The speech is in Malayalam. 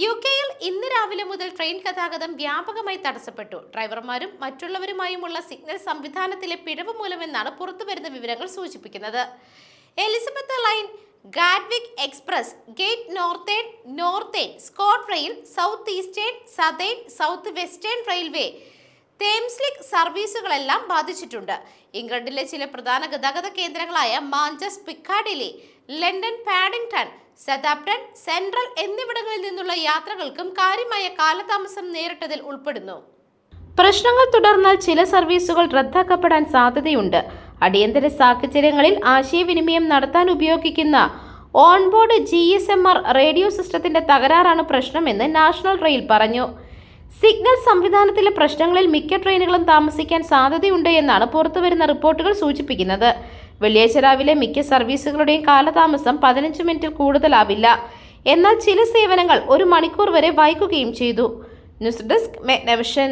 യുകെയിൽ ഇന്ന് രാവിലെ മുതൽ ട്രെയിൻ ഗതാഗതം വ്യാപകമായി തടസ്സപ്പെട്ടു. ഡ്രൈവർമാരും മറ്റുള്ളവരുമായുമുള്ള സിഗ്നൽ സംവിധാനത്തിലെ പിഴവ് മൂലമെന്നാണ് പുറത്തുവരുന്ന വിവരങ്ങൾ സൂചിപ്പിക്കുന്നത്. Elizabeth Line, Gatwick Express, Great Northern, ScotRail, South Eastern, Southern, South Western Railway, Thameslink സർവീസുകളെല്ലാം ബാധിച്ചിട്ടുണ്ട്. ഇംഗ്ലണ്ടിലെ ചില പ്രധാന ഗതാഗത കേന്ദ്രങ്ങളായ Manchester, Piccadilly, London Paddington, Southampton, Central എന്നിവിടങ്ങളിൽ നിന്നുള്ള യാത്രകൾക്കും കാര്യമായ കാലതാമസം നേരിട്ടതിൽ ഉൾപ്പെടുന്നു. പ്രശ്നങ്ങൾ തുടർന്നാൽ ചില സർവീസുകൾ റദ്ദാക്കപ്പെടാൻ സാധ്യതയുണ്ട്. അടിയന്തര സാഹചര്യങ്ങളിൽ ആശയവിനിമയം നടത്താൻ ഉപയോഗിക്കുന്ന ഓൺബോർഡ് GSMR റേഡിയോ സിസ്റ്റത്തിന്റെ തകരാറാണ് പ്രശ്നമെന്ന് നാഷണൽ റെയിൽ പറഞ്ഞു. സിഗ്നൽ സംവിധാനത്തിലെ പ്രശ്നങ്ങളിൽ മിക്ക ട്രെയിനുകളും താമസിക്കാൻ സാധ്യതയുണ്ട് എന്നാണ് പുറത്തുവരുന്ന റിപ്പോർട്ടുകൾ സൂചിപ്പിക്കുന്നത്. വെള്ളിയാഴ്ച രാവിലെ മിക്ക സർവീസുകളുടെയും കാലതാമസം 15 മിനിറ്റിൽ കൂടുതലാവില്ല. എന്നാൽ ചില സേവനങ്ങൾ 1 മണിക്കൂർ വരെ വൈകുകയും ചെയ്തു. News desk, മെഗ്നവിഷൻ.